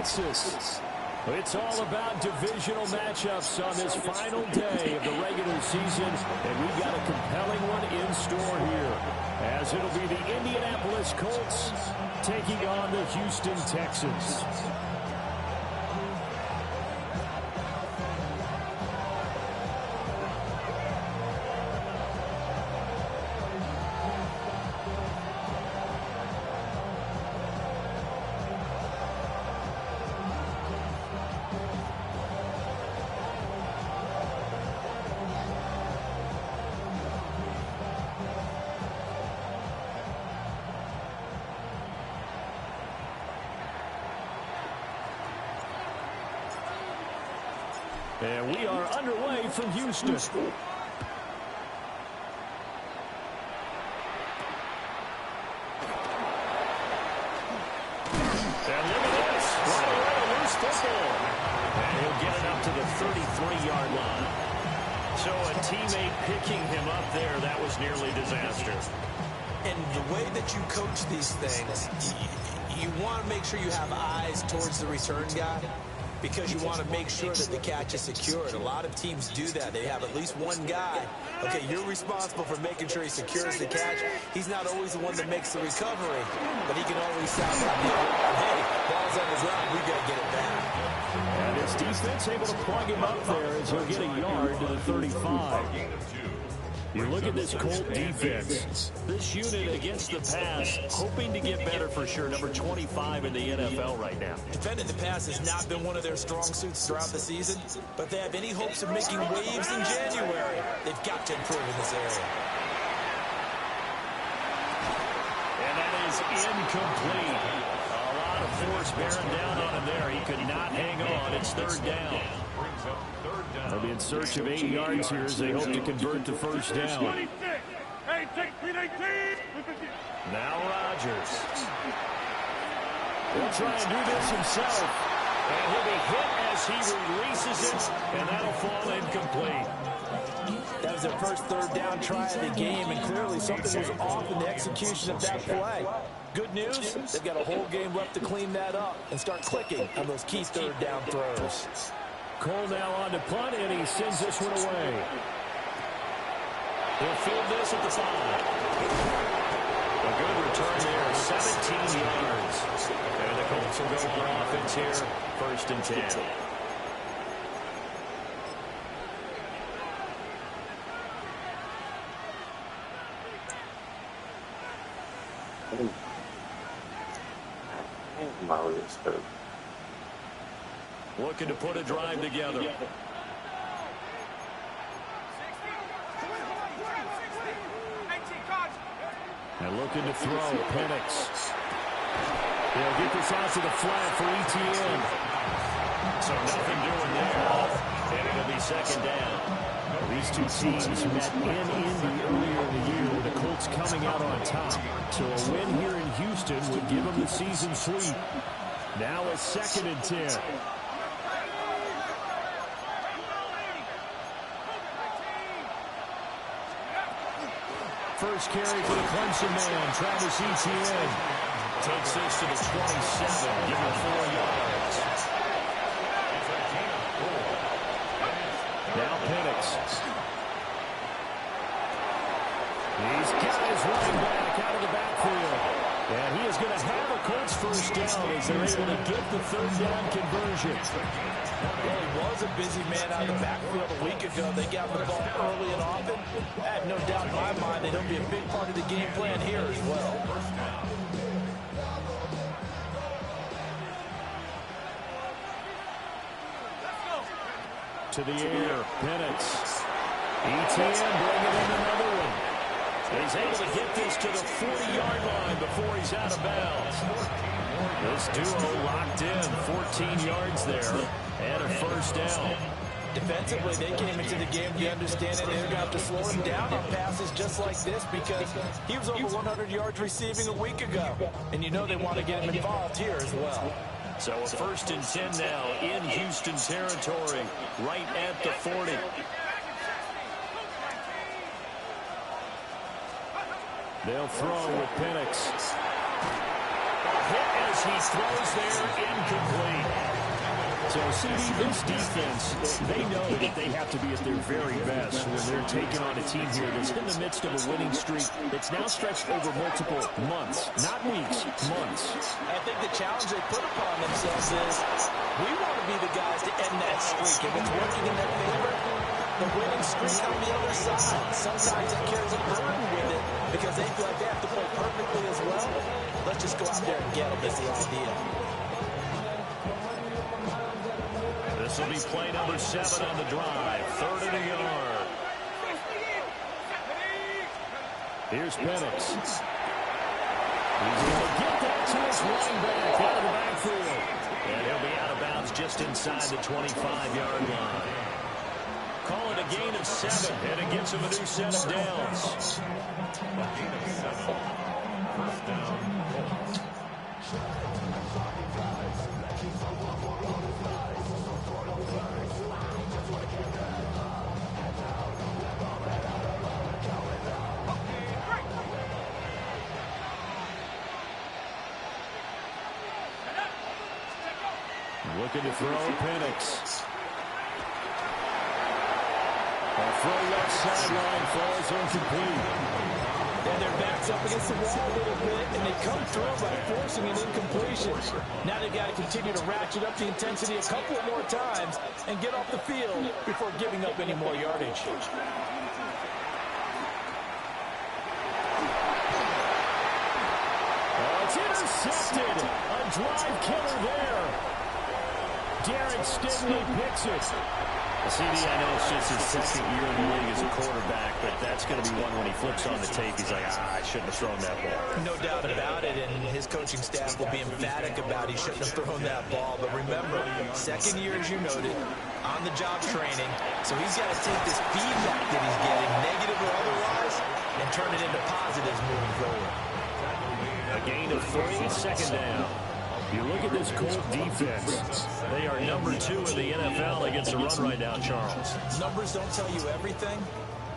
Texas. It's all about divisional matchups on this final day of the regular season, and we've got a compelling one in store here, as it'll be the Indianapolis Colts taking on the Houston Texans. And we are underway from Houston. And look at this. Right away, loose football. And he'll get it up to the 33-yard line. So a teammate picking him up there, that was nearly disaster. And the way that you coach these things, you want to make sure you have eyes towards the return guy, because you want to make sure that the catch is secured. A lot of teams do that. They have at least one guy. Okay, you're responsible for making sure he secures the catch. He's not always the one that makes the recovery, but he can always sound out the alarm. Hey, ball's on the ground. We got to get it back. And his defense able to plug him up there as he'll get a yard to the 35. You look at this Colt defense. This unit against the pass, hoping to get better for sure. Number 25 in the NFL right now. Defending the pass has not been one of their strong suits throughout the season, but they have any hopes of making waves in January. They've got to improve in this area. And that is incomplete. A lot of force bearing down on him there. He could not hang on. It's third down. They'll be in search of 8 yards here as they hope to convert to first down. Now Rodgers. He'll try and do this himself. And he'll be hit as he releases it, and that'll fall incomplete. That was their first third down try of the game, and clearly something was off in the execution of that play. Good news, they've got a whole game left to clean that up and start clicking on those key third down throws. Cole now on to punt, and he sends this one away. He'll field this at the 5. A good return there, 17 yards. And the Colts will go for offense here, first and 10. Looking to put a drive together. And looking to throw, Penix. They'll get this out to the flat for ETN. So nothing doing there. And it'll be second down. These two teams met in Indy earlier in the year with the Colts coming out on top. So a win here in Houston would give them the season sweep. Now a second and 10. First carry for the Clemson man, Travis Etienne. Takes this to the 27, give him 4 yards. Now Penix. He's got his running back out of the backfield. And he is going to have a Colts first down as they're able to get the third down conversion. Well, he was a busy man out of the backfield a week ago. They got the ball early and often. I have no doubt in my mind that he'll be a big part of the game plan here as well. To the air, Penix. Etienne bringing in another one. He's able to get this to the 40-yard line before he's out of bounds. This duo locked in, 14 yards there, and a first down. Defensively, they came into the game, you understand it, they're going to have to slow him down on passes just like this because he was over 100 yards receiving a week ago. And you know they want to get him involved here as well. So a first and 10 now in Houston territory, right at the 40. They'll throw with Penix. Hit as he throws there, incomplete. So, CD, this defense, they know that they have to be at their very best when they're taking on a team here that's in the midst of a winning streak that's now stretched over multiple months, not weeks, months. I think the challenge they put upon themselves is we want to be the guys to end that streak. If it's working in their favor, the winning streak on the other side. Sometimes it carries a burden with it because they feel like they have to play perfectly as well. Let's just go out there and get them is the idea. This will be play number 7 on the drive. 3rd and a yard. Here's Penix. He's going to get that to his running back out of the backfield. And he'll be out of bounds just inside the 25-yard line. Call it a gain of 7, and it gets him a new set of downs. A gain of 7. First down. Looking to throw, Penix. A throw left sideline falls incomplete. And their back's up against the wall a little bit, and they come through by forcing an incompletion. Now they've got to continue to ratchet up the intensity a couple more times and get off the field before giving up any more yardage. Oh, it's intercepted. A drive killer there. Derek Stingley picks it. CD, I know it's just his second year in the league as a quarterback, but that's going to be one when he flips on the tape. He's like, I shouldn't have thrown that ball. No doubt about it, and his coaching staff will be emphatic about he shouldn't have thrown that ball. But remember, second year, as you noted, on-the-job training, so he's got to take this feedback that he's getting, negative or otherwise, and turn it into positives moving forward. A gain of 3, second down. You look at this Colt defense. They are number 2 in the NFL against the run right now, Charles. Numbers don't tell you everything,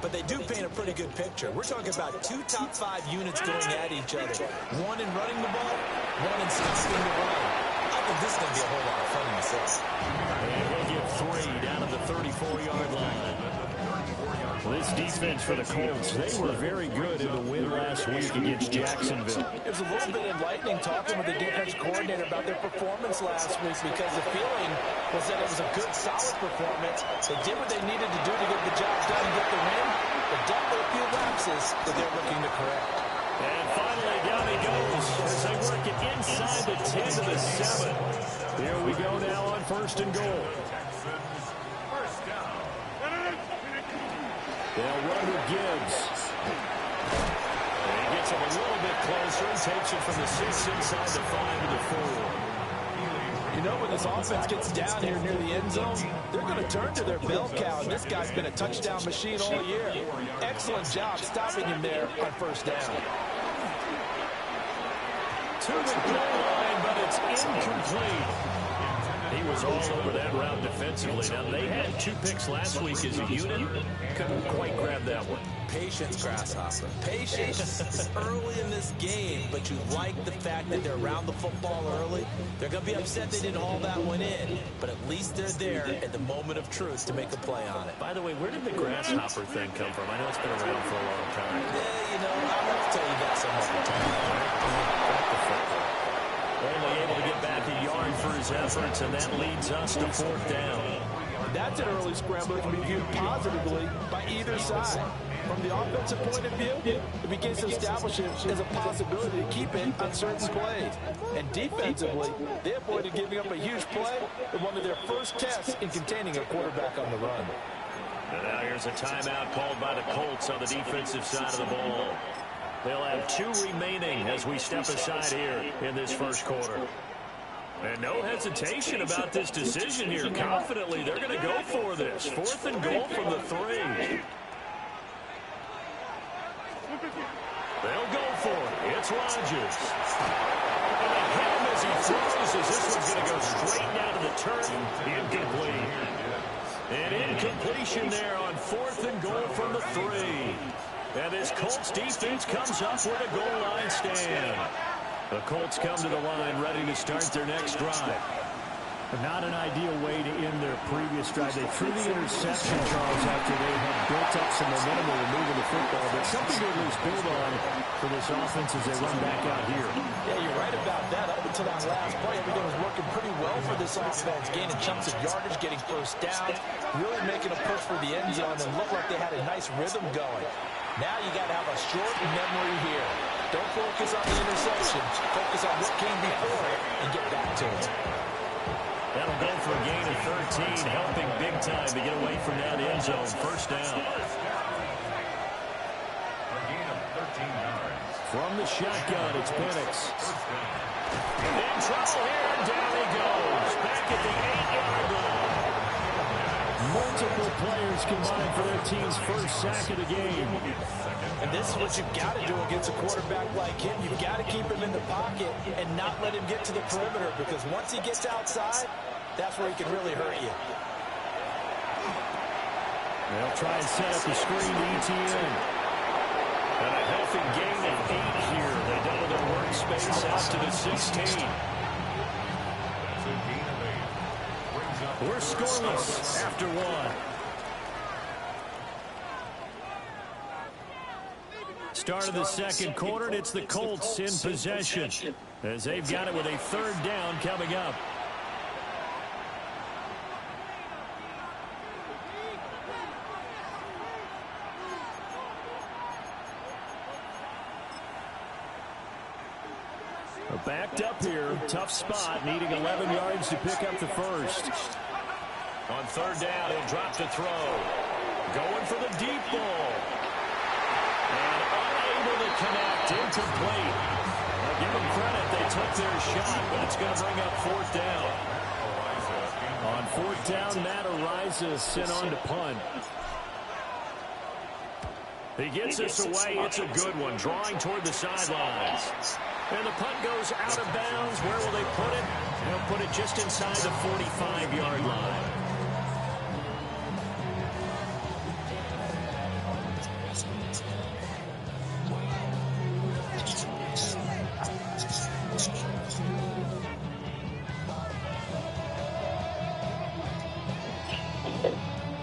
but they do paint a pretty good picture. We're talking about 2 top 5 units going at each other. One in running the ball, one in stopping the run. I think this is going to be a whole lot of fun myself. And he'll get 3 down at the 34-yard line. This defense for the Colts, they were very good in the win last week against Jacksonville. It was a little bit enlightening talking with the defense coordinator about their performance last week because the feeling was that it was a good, solid performance. They did what they needed to do to get the job done and get the win, but definitely a few lapses that they're looking to correct. And finally, down he goes as they work it inside the 10 to the 7. Here we go now on 1st and goal. They'll run with Gibbs. And he gets him a little bit closer and takes it from the 6 inside the 5 to the 4. You know, when this offense gets down here near the end zone, they're going to turn to their bell cow. This guy's been a touchdown machine all year. Excellent job stopping him there on 1st down. To the goal line, but it's incomplete. He was all over that route defensively. Now, they had 2 picks last week as a unit. Couldn't quite grab that one. Patience, Grasshopper. Patience early in this game, but you like the fact that they're around the football early. They're going to be upset they didn't haul that one in, but at least they're there at the moment of truth to make a play on it. By the way, where did the grasshopper thing come from? I know it's been around for a long time. Yeah, you know, I'm going to tell you that some other time. Only able to get back a yard for his efforts, and that leads us to 4th down. That's an early scramble that can be viewed positively by either side. From the offensive point of view, it begins to establish it as a possibility to keep it on certain plays. And defensively, they avoided giving up a huge play in one of their first tests in containing a quarterback on the run. And now here's a timeout called by the Colts on the defensive side of the ball. They'll have 2 remaining as we step aside here in this first quarter. And no hesitation about this decision here. Confidently, they're going to go for this. 4th and goal from the 3. They'll go for it. It's Rodgers. And they hit him as he throws as this one's going to go straight down to the turf. Incomplete. An incompletion there on 4th and goal from the 3. And this Colts defense comes up with a goal line stand. The Colts come to the line ready to start their next drive. Not an ideal way to end their previous drive. They threw the interception, Charles, after they had built up some momentum and were moving the football. But something to at least build on for this offense as they run back out here. Yeah, you're right about that. Up until that last play, everything was working pretty well for this offense. Gaining chunks of yardage, getting first downs, really making a push for the end zone, and looked like they had a nice rhythm going. Now you got to have a short memory here. Don't focus on the interception. Focus on what came before it and get back to it. That'll go for a gain of 13, helping big time to get away from that end zone. First down. From the shotgun, it's Penix. In trouble here, and down he goes. Back at the 8-yard line. Multiple players combined for their team's first sack of the game. And this is what you've got to do against a quarterback like him. You've got to keep him in the pocket and not let him get to the perimeter, because once he gets outside, that's where he can really hurt you. They'll try and set up the screen to ETN. And a healthy gain of 8 here. They double their workspace out to the 16. We're scoreless after one. Start of the second quarter, and it's the Colts in possession as they've got it with a third down coming up. Backed up here, tough spot, needing 11 yards to pick up the first. On third down, he'll drop to throw. Going for the deep ball. And unable to connect, incomplete. I'll give them credit, they took their shot, but it's going to bring up fourth down. On fourth down, Matt Araiza sent on to punt. He gets this away, it's a good one, drawing toward the sidelines. And the punt goes out of bounds. Where will they put it? They'll put it just inside the 45-yard line.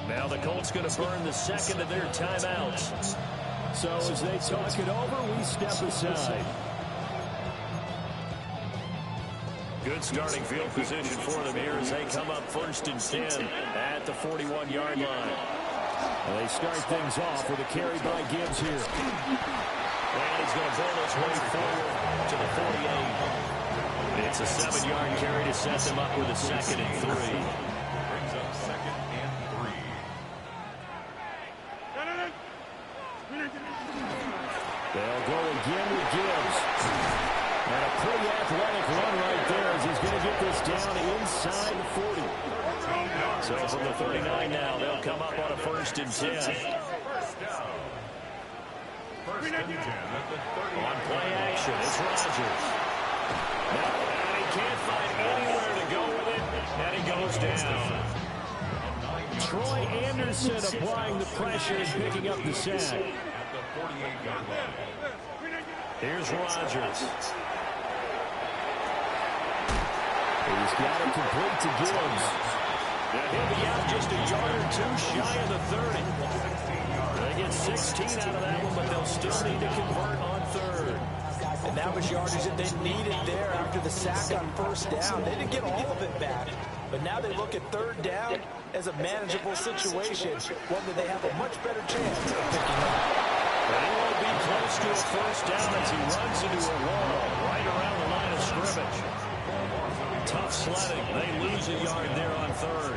Now the Colts going to burn the second of their timeouts. So as they talk it over, we step aside. Good starting field position for them here as they come up 1st and 10 at the 41-yard line. Well, they start things off with a carry by Gibbs here. And he's going to pull his way forward to the 48. It's a 7-yard carry to set them up with a 2nd and 3. Brings up 2nd and 3. They'll go again with Gibbs. And a pretty athletic run right there as he's going to get this down inside the 40. So from the 39 now, they'll come up on a 1st and 10. On play action, it's Rodgers. And he can't find anywhere to go with it, and he goes down. Troy Anderson applying the pressure and picking up the sack. Here's Rodgers. He's got it complete to Gibbs. He'll be out just a yard or two shy of the 30. They get 16 out of that one, but they'll still need to convert on third. And that was yardage that they needed there after the sack on 1st down. They didn't get all of it back, but now they look at 3rd down as a manageable situation, one that they have a much better chance of picking up. But he won't be close to a 1st down as he runs into a wall right around the line of scrimmage. Tough sledding. They lose a yard there on 3rd.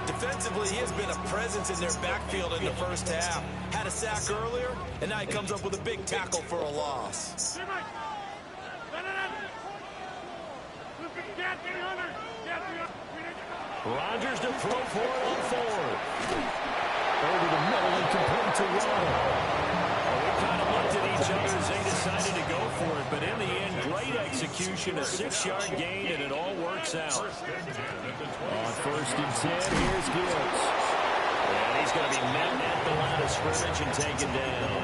Defensively, he has been a presence in their backfield in the 1st half. Had a sack earlier, and now he comes up with a big tackle for a loss. Rodgers to throw for it on 4th. Over the middle and complete to Waddle. We kind of looked at each other as they decided to go for it, but in the end, great execution, a 6-yard gain, and it all works out. On 1st and 10, here's Gibbs. And he's going to be met at the line of scrimmage and taken down.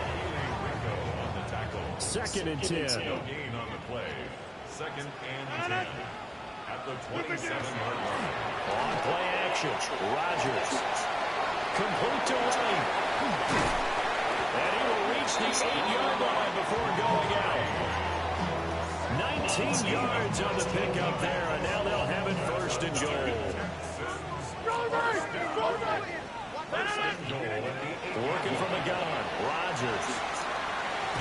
2nd and 10. Gain on the play. 2nd and 10. At the 27-yard line. On play action, Rodgers. Complete to Ray. And he will reach the 8-yard line before going out. 19 yards on the pickup there, and now they'll have it first and goal. Working from the gun, Rodgers.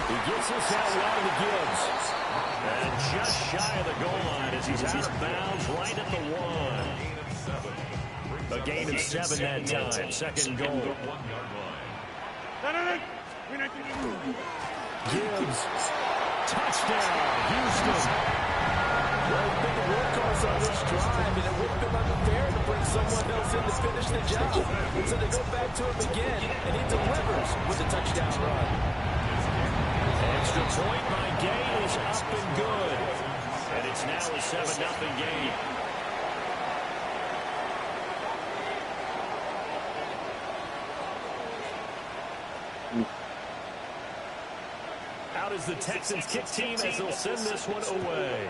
He gets this out wide to Gibbs. And just shy of the goal line as he's out of bounds right at the 1. A gain of 7 that time. Second goal. Gibbs. Touchdown, Houston. Well, big workhorse on this drive, and it would have been unfair to bring someone else in to finish the job. So they go back to him again, and he delivers with a touchdown run. Extra point by Gay is up and good. And it's now a 7-0 game. Out is the Texans kick team as they'll send this one away.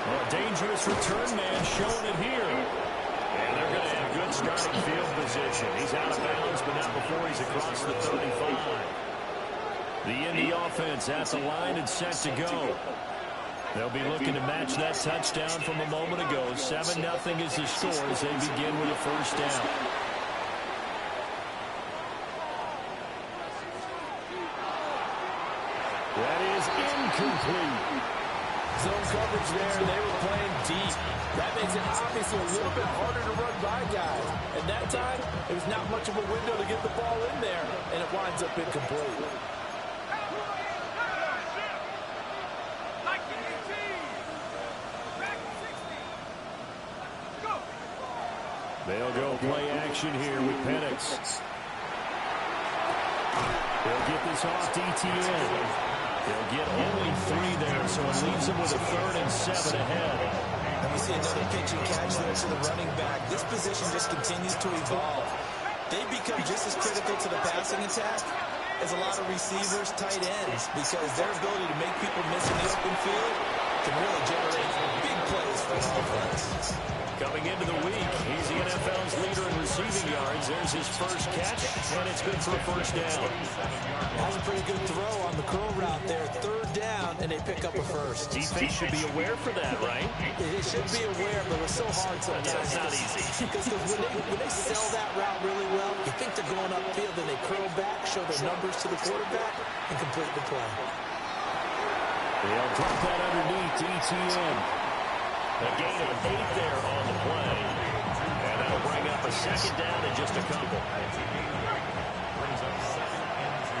Well, a dangerous return man showing it here. And they're going to have good starting field position. He's out of bounds, but not before he's across the 35. The Indy offense at the line and set to go. They'll be looking to match that touchdown from a moment ago. 7-0 is the score as they begin with a first down. That is incomplete. Zone coverage there, and they were playing deep. That makes it obviously a little bit harder to run by guys. And that time, it was not much of a window to get the ball in there, and it winds up incomplete. They'll go play action here with Penix. They'll get this off DTN. They'll get only 3 there, so it leaves them with a 3rd and 7 ahead. And we see another pitch and catch there to the running back. This position just continues to evolve. They become just as critical to the passing attack as a lot of receivers, tight ends, because their ability to make people miss in the open field can really generate big plays for the offense. Coming into the week, he's the NFL's leader in receiving yards. There's his first catch, and it's good for a first down. That's a pretty good throw on the curl route there. 3rd down, and they pick up a first. Defense should be aware for that, right? They should be aware, but it's so hard sometimes. It's not easy. Because when they sell that route really well, you think they're going upfield, then they curl back, show their numbers to the quarterback, and complete the play. They'll drop that underneath to ETN. A gain of 8 there on the play. And that'll bring up a second down in just a couple. Brings up 2nd and 2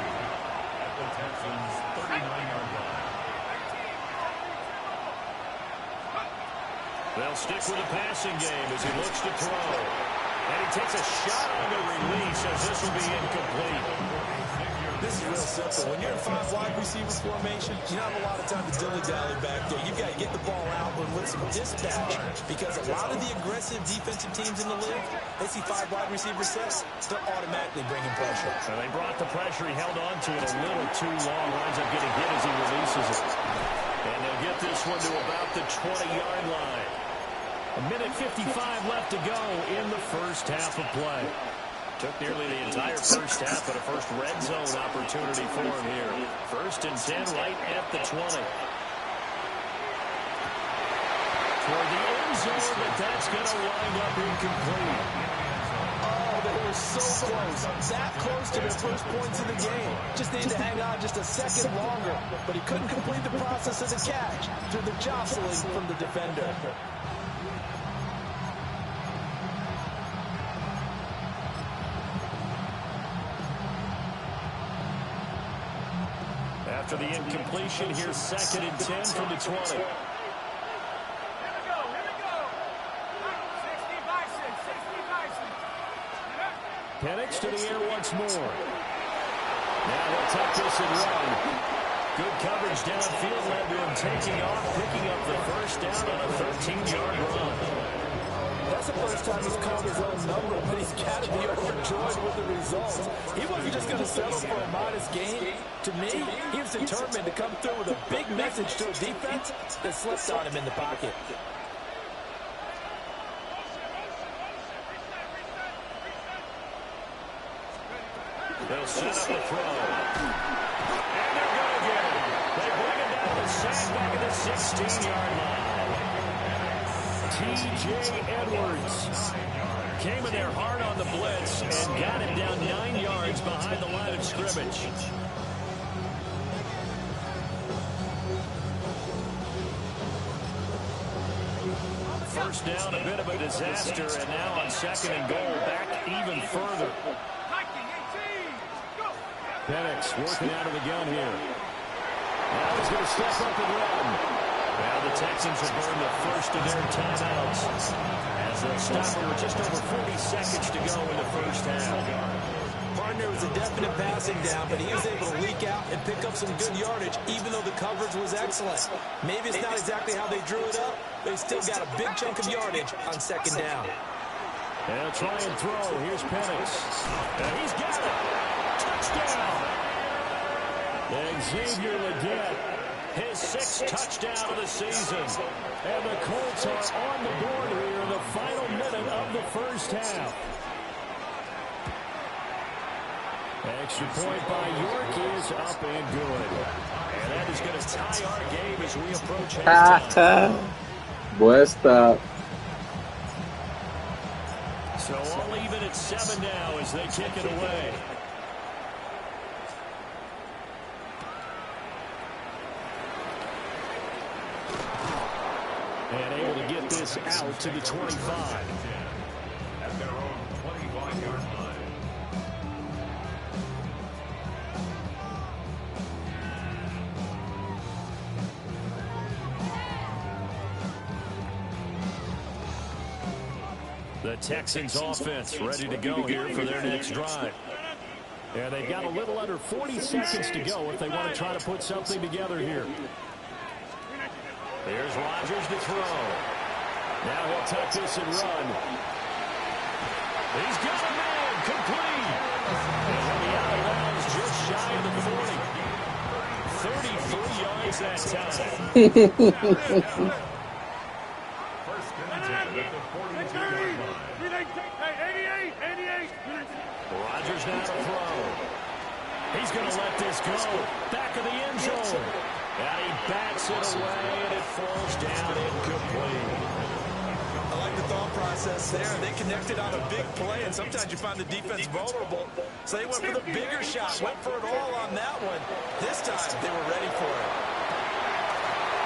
at the Texans' 39-yard line. They'll stick with the passing game as he looks to throw. And he takes a shot on the release as this will be incomplete. This is real simple. When you're in 5 wide receiver formation, you don't have a lot of time to dilly-dally back there. You've got to get the ball out with some dispatch, because a lot of the aggressive defensive teams in the league, they see 5 wide receiver sets, they're automatically bringing pressure. And they brought the pressure. He held on to it a little too long. Winds up getting hit as he releases it. And they'll get this one to about the 20-yard line. 1:55 left to go in the first half of play. Took nearly the entire first half, but a first red zone opportunity for him here. 1st and 10 right at the 20. Toward the end zone, but that's going to wind up incomplete. Oh, they were so close. That close to their first points in the game. Just needed to hang on just a second longer. But he couldn't complete the process of the catch through the jostling from the defender. After the incompletion, here's 2nd and 10 from the 20. Penix to the air once more. Now they'll tuck this and run. Good coverage downfield led to him taking off, picking up the first down on a 13-yard run. That's the first time he's called his own number, but he's got to be overjoyed with the results. He wasn't just going to settle for a modest gain. To me, he was determined to come through with a big message to a defense that slipped on him in the pocket. They'll set up the throw. And they're good again. They bring him down the sack back at the 16-yard line. T.J. Edwards came in there hard on the blitz and got him down 9 yards behind the line of scrimmage. First down, a bit of a disaster, and now on 2nd and goal, back even further. Penix working out of the gun here. Now he's going to step up and run. Now the Texans have burned the first of their timeouts as they'll stop here with just over 40 seconds to go in the first half. Partner was a definite passing down, but he was able to leak out and pick up some good yardage, even though the coverage was excellent. Maybe it's not exactly how they drew it up, but he still got a big chunk of yardage on 2nd down. And try and throw. Here's Penix. And he's got it. Touchdown. Xavier Legette, his 6th touchdown of the season. And the Colts are on the board here in the final minute of the first half. Extra point by York is up and good. And that is going to tie our game as we approach halftime. Boy, stop. So all even at 7 now as they kick it away. And able to get this out to the 25. At their own 25-yard line. The Texans offense ready to go here for their next drive. And they've got a little under 40 seconds to go if they want to try to put something together here. Here's Rodgers to throw. Now he'll tuck this and run. He's got a man complete. And he'll be out of bounds just shy of the 40. 33 yards that time. First and 10 at the 42-yard line. Rodgers now to throw. He's going to let this go. Back of the end zone. And he bats it away, and it falls down incomplete. I like the thought process there. They connected on a big play, and sometimes you find the defense vulnerable. So they went for the bigger shot, went for it all on that one. This time, they were ready for it.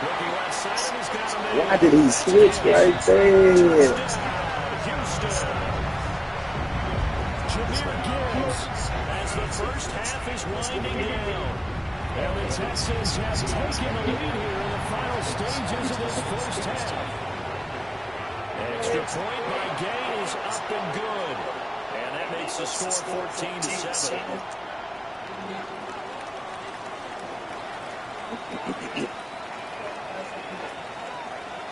Looking left side, he's got a man. Why did he switch right there? Houston. Jahmyr Gibbs as the first half is winding down. And the Texans have taken the lead here in the final stages of this first half. Extra point by Gay is up and good. And that makes the score 14-7.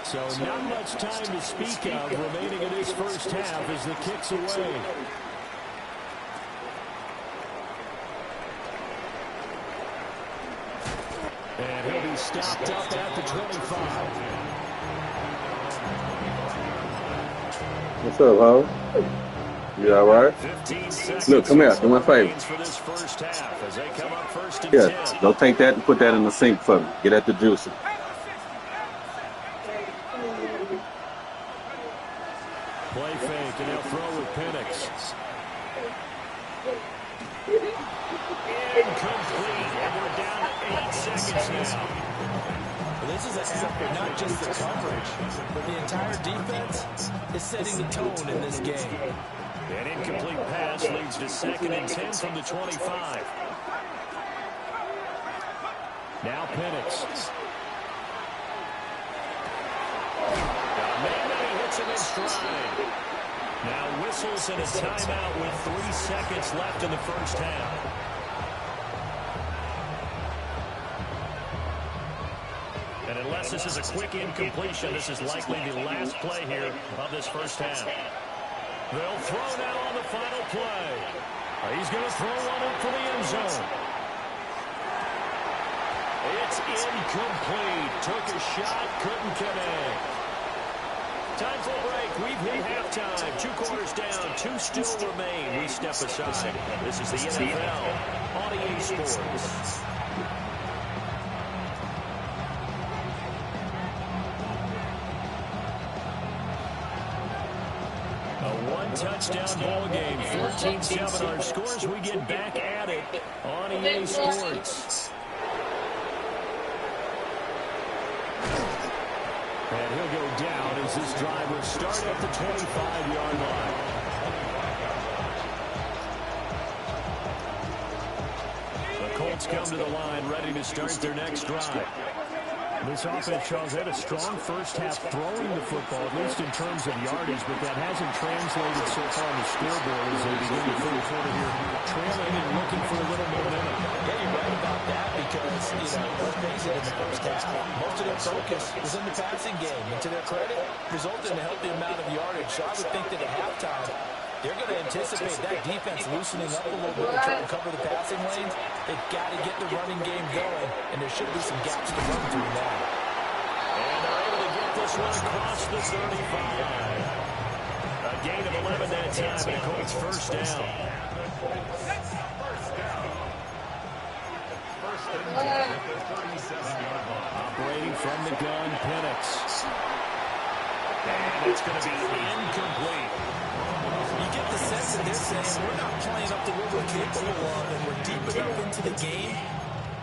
So not much time to speak of remaining in this first half as the kick's away. And he'll be stopped up at the 25. What's up, Ho? You all right? 15 seconds. Look, come here. Do me a favor. For this first half as they come up first and Here, 10. go take that and put that in the sink for me. Get at the juicer. Play fake, and they'll throw with Penix. Incomplete, and we're down to 8 seconds now. Well, this is a half where not just the coverage, but the entire defense is setting the tone in this game. An incomplete pass leads to 2nd and 10 from the 25. Now Penix. Hits him in stride. Now whistles and a timeout with 3 seconds left in the first half. And unless this is a quick incompletion, this is likely the last play here of this first half. They'll throw now on the final play. He's going to throw one up for the end zone. It's incomplete. Took a shot, couldn't connect. Time for a break. We've hit halftime. 2 quarters down, 2 still remain. We step aside. This is the NFL on EA Sports. Touchdown ball game, 14-7 our scores. We get back at it on EA Sports. And he'll go down as this drive will start at the 25-yard line. The Colts come to the line, ready to start their next drive. This offense, Charles, had a strong first half throwing the football, at least in terms of yardage, but that hasn't translated so far on the scoreboard as they begin the third quarter here, trailing and looking for a little momentum. Yeah, you're right about that because, let's face it, in the first half, most of their focus was in the passing game, and to their credit, resulted in a healthy amount of yardage. So I would think that at halftime, they're going to anticipate that defense loosening up a little bit to try to cover the passing lanes. They've got to get the running game going, and there should be some gaps to run through now. And they're able to get this one across the 35. A gain of 11 that time, and Colts first down. Operating from the gun, Penix. And it's going to be incomplete. You get the sense that they're saying we're not playing up to what we're capable of, and we're deep enough into the game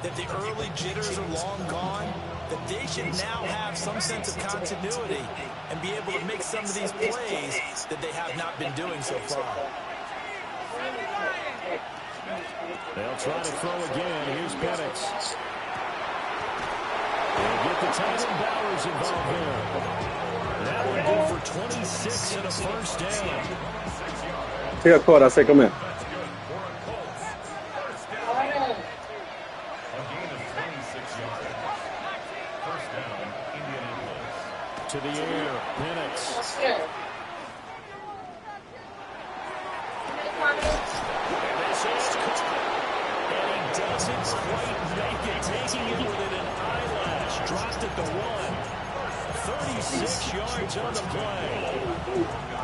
that the early jitters are long gone, that they should now have some sense of continuity and be able to make some of these plays that they have not been doing so far. They'll try to throw again. Here's Penix. They'll get the tight end Bowers involved there. That one good for 26 and a first down. Take a call. I say, come in. To the air, Penix. And this is caught. And he doesn't quite make it, taking it within an eyelash. Dropped at the 1. 36 yards on the play.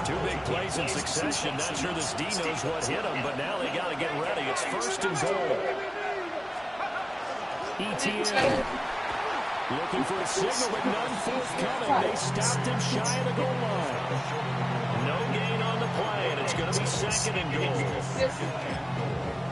2 big plays in succession. Not sure this D knows what hit him, but now they got to get ready. It's first and goal. ETN looking for a signal, but none forthcoming. They stopped him shy of the goal line. No gain on the play, and it's going to be second and goal.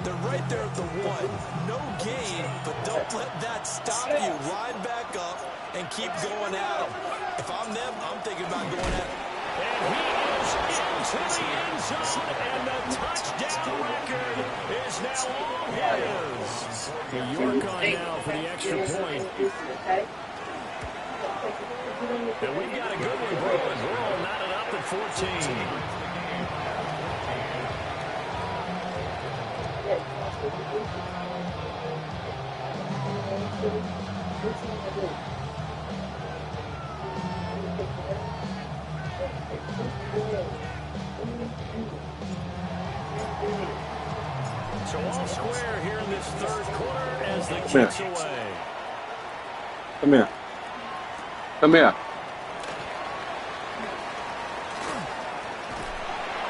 They're right there at the 1. No gain, but don't let that stop you. Line back up and keep going at them. If I'm them, I'm thinking about going at them. And he is into the end zone, and the touchdown record is now all his. York on now for the extra point. And we've got a good one brewing. We're all knotted up at 14. So all square here in this third quarter as the kicks away. Come here. Come here.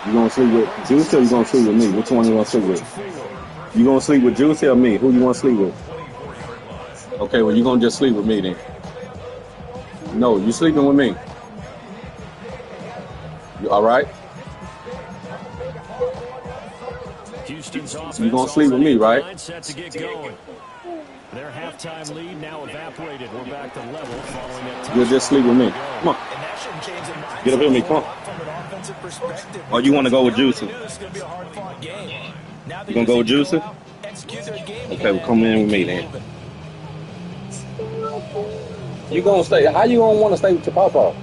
You gonna sleep with Juice or you gonna sleep with me? Which one you gonna sleep with? You gonna sleep with Juice or me? Who you wanna sleep with? Okay, well you gonna just sleep with me then. No, you sleeping with me. You all right? You gonna sleep with me, right? Set to get going. Their halftime lead now evaporated. We're back to level following that. You'll just sleep with me. Come on. Get up here with me. Come on. Or you want to go with Juicy? You gonna go with Juicy? Okay, well come in with me then. You gonna stay? How you gonna want to stay with your papa?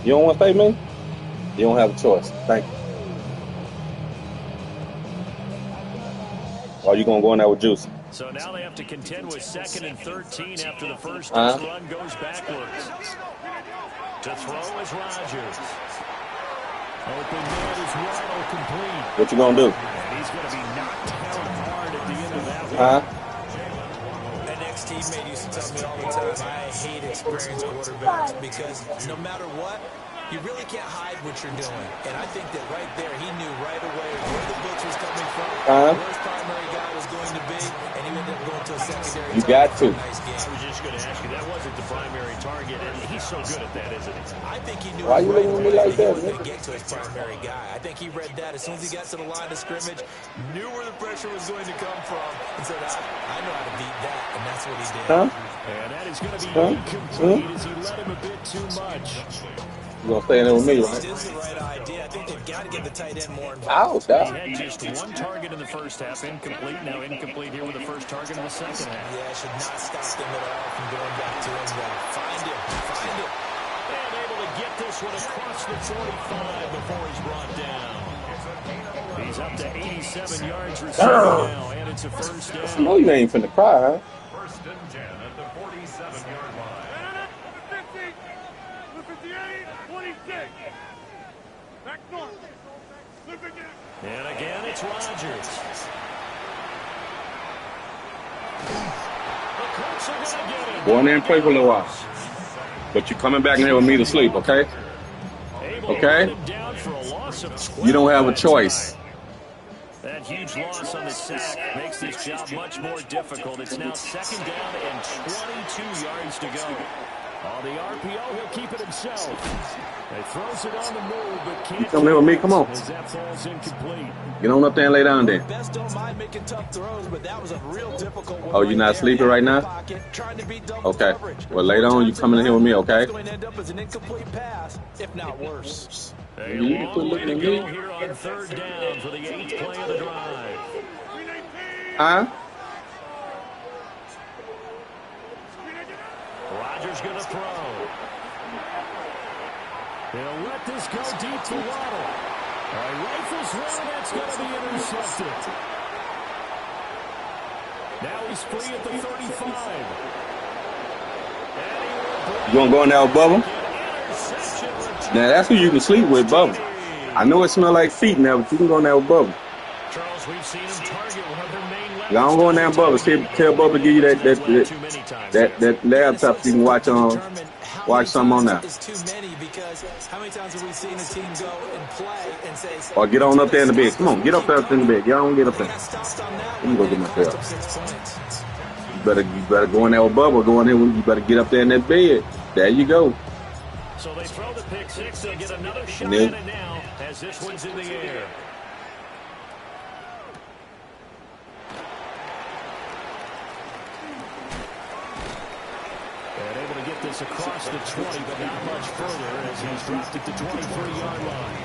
You don't want to stay with me? You don't have a choice. Thank you. Or you gonna go in there with Juicy? So now they have to contend with 2nd and 13 after the first run goes backwards. To throw is Rodgers. Open man is Waddle complete. What you gonna do? And he's going to be knocked down hard at the end of that one. An ex-teammate used to tell me all the time, I hate experienced quarterbacks because no matter what, you really can't hide what you're doing. And I think that right there, he knew right away where the blitz was coming from, where his primary guy was going to be, and he ended up going to a secondary. You got to. I was just going to ask you, that wasn't the primary target, and he's so good at that, isn't he? I think he knew Why you right looking at me away like he that, wasn't man? going to get to his primary guy. I think he read that as soon as he got to the line of scrimmage, knew where the pressure was going to come from, and said, I know how to beat that, and that's what he did. And that is going to be incomplete as he let him a bit too much. You gonna stay in there with me, right? This is the right idea. I think they've got to get the tight end more involved. Ouch, He dog. had just one target in the first half, incomplete. Now incomplete here with the first target in the second half. Yeah, it should not stop them at all from going back to him. Find him. Find him. And able to get this one across the 45 before he's brought down. He's up to 87 yards receiving now, and it's a first I down. know you ain't finna cry, huh? First and 10 at the 47-yard line. And again, it's Rodgers. The Colts are going to get him. Go in there and play for a little while. But you coming back in here with me to sleep, okay? Able to Okay. put him down for a loss of 12 You don't have a that choice. time. That huge loss on the sack makes this job much more difficult. It's now 2nd down and 22 yards to go. On the RPO, he'll keep it himself. He throws it on the move, but can't. Come here with me, come on. As that falls incomplete. Get on up there and lay down there. Best don't mind making tough throws, but that was a real difficult one. Oh, you're not sleeping right now? Trying to beat double Okay. coverage. Well, later on, you coming in here with me, okay? It's going to end up as an incomplete pass, if not worse. A You long put way to looking go at me. here on 3rd down for the 8th play of the drive. Huh? Rodgers going to throw. He'll let this go deep to Waddle. Rifles one, that's going to be intercepted. Now he's free at the 35. You gonna go in there with Bubba? Interception return. Now, that's who you can sleep with, Bubba. I know it smell like feet now, but you can go in there with Bubba. Charles, we've seen him target one of their main levels. Y'all don't go in there and Bubba. Tell Bubba to give you that laptop so you can watch something on that. Is too many because how many times have we seen a team go and play and say, Or get on up there in the bed. Come on, get up there in the bed. Y'all don't get up there. got stopped on that Let me go get my cost bell. them 6 points. You better go in there with Bubba. Go in there. You better get up there in that bed. There you go. So they throw the pick six. They'll get another shot Yeah. at it now as this one's in the air. And able to get this across the 20, but not much further as he's dropped at the 23-yard line.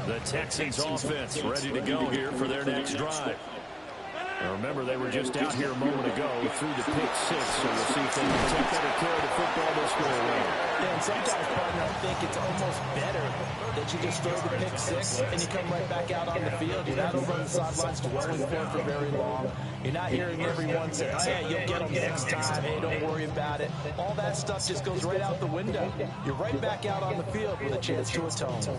The Texans offense ready to go here for their next drive. Now remember, they were just out here a moment ago through the pick six, so we'll see if they can take better care of the football this go around. Yeah, and sometimes, partner, I think it's almost better that you just throw the pick six and you come right back out on the field. You're not over on the sidelines dwelling for it for very long. You're not hearing everyone say, oh, yeah, you'll get them next time. Hey, don't worry about it. All that stuff just goes right out the window. You're right back out on the field with a chance to atone.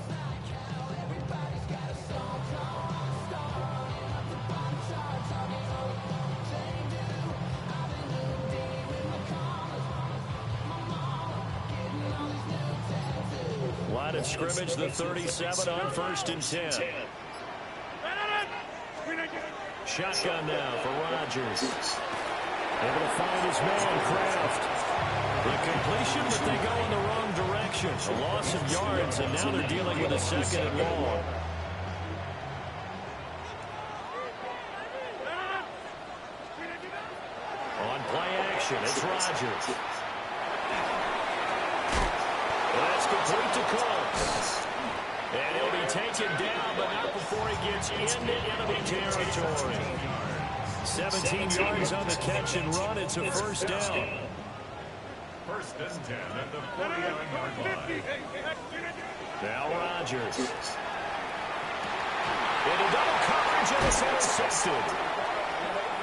Line of scrimmage, the 37 on 1st and 10. Shotgun now for Rodgers. Able to find his man, Kraft. The completion, but they go in the wrong direction. A loss of yards, and now they're dealing with a 2nd and long. On play action, it's Rodgers. That's complete to Cooks. And he'll be taken down, but not before he gets into enemy territory. 17 yards on the catch and run. It's a 1st down. 1st and 10 at the 49-yard line. Now Rodgers. Into double coverage, and it's intercepted.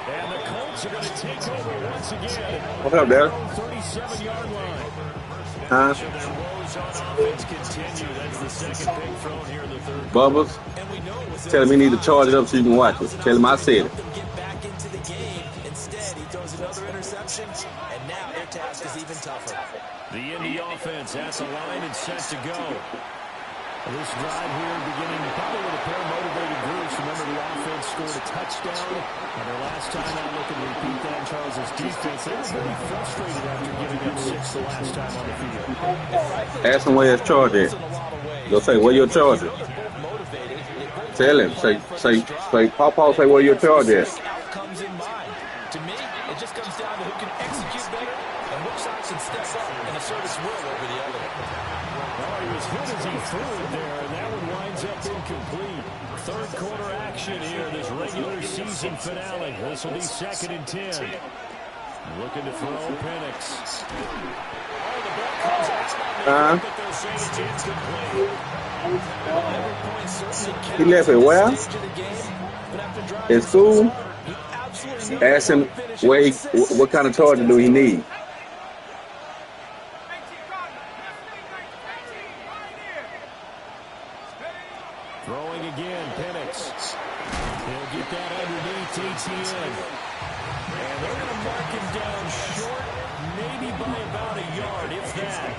And the Colts are going to take over once again. What's up, Dad? 37-yard line. Huh? So their woes on offense continue. That's the second pick thrown here in the third. Bubbles, And we know it was tell him he need to charge it up so you can watch it. Tell him I said it. help them get back into the game. Instead, he throws another interception, and now their task is even tougher. The Indy offense has a line and set to go. This drive here beginning probably with a pair of motivated groups. Remember, the offense scored a touchdown. And their last time out, looking to repeat that, Charles' defense, they were very frustrated after giving up 6 the last time on the field. Ask him where his charge is. Go say, where your charge is? Tell him. Say, Papa, say where your charge is. Outcomes in mind. To me, it just comes down to who can execute better and which side should step up and assert its will over the other. Well, he was hit as he threw it there, and that one winds up incomplete. Third quarter action here, this regular season finale. This will be 2nd and 10. Looking to throw Penix. Oh, the ball comes out, but they'll say it's incomplete. Every point certainly He left it where? counts to the game, but after driving At school? he absolutely knew Ask him he couldn't finish where it. what kind of charger do he need? Throwing again, Penix. He'll get that underneath Etienne. And they're going to mark him down short, maybe by about a yard, if that.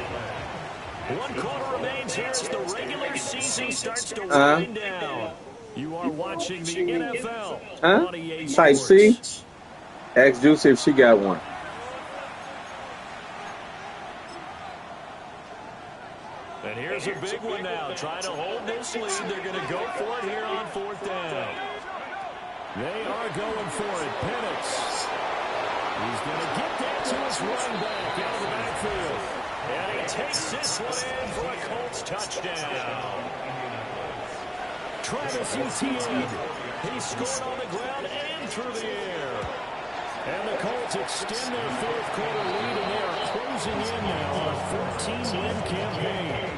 1 quarter remains here as the regular season starts to wind down. You are watching the NFL on EA Type Sports. C? Ask Juicy if she got one. And here's a big one now. Trying to hold this lead. They're going to go for it here on 4th down. They are going for it. Penix. He's going to get that to his running back out of the backfield. And he takes this one in for a Colts touchdown. Travis Etienne. He scored on the ground and through the air. And the Colts extend their 4th quarter lead, and they are closing in now on a 14-win campaign.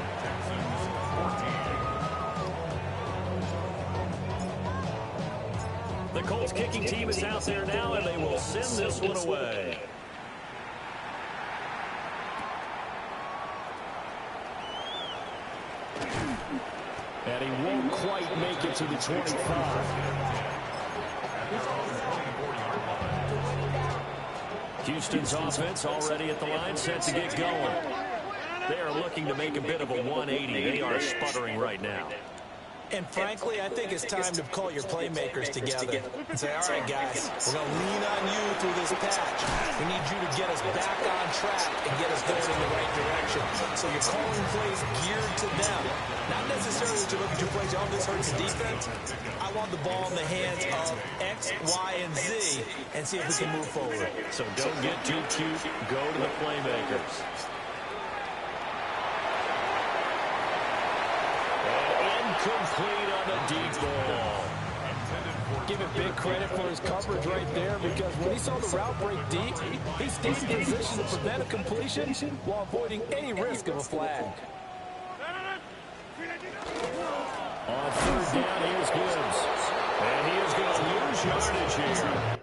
The Colts kicking team is out there now, and they will send this one away. And he won't quite make it to the 25. Houston's offense already at the line, set to get going. They are looking to make a bit of a 180. They are sputtering right now. And frankly, I think it's time to call your playmakers together and say, all right, guys, we're going to lean on you through this patch. We need you to get us back on track and get us going in the right direction. So you're calling plays geared to them. Not necessarily that you look at your plays, oh, this hurts the defense. I want the ball in the hands of X, Y, and Z and see if we can move forward. So don't get too cute. Go to the playmakers. Complete on the deep ball. Give him big credit for his coverage right there, because when he saw the route break deep, he stayed in position to prevent a completion while avoiding any risk of a flag. On 3rd down, here's Gibbs. And he is going to lose yardage here.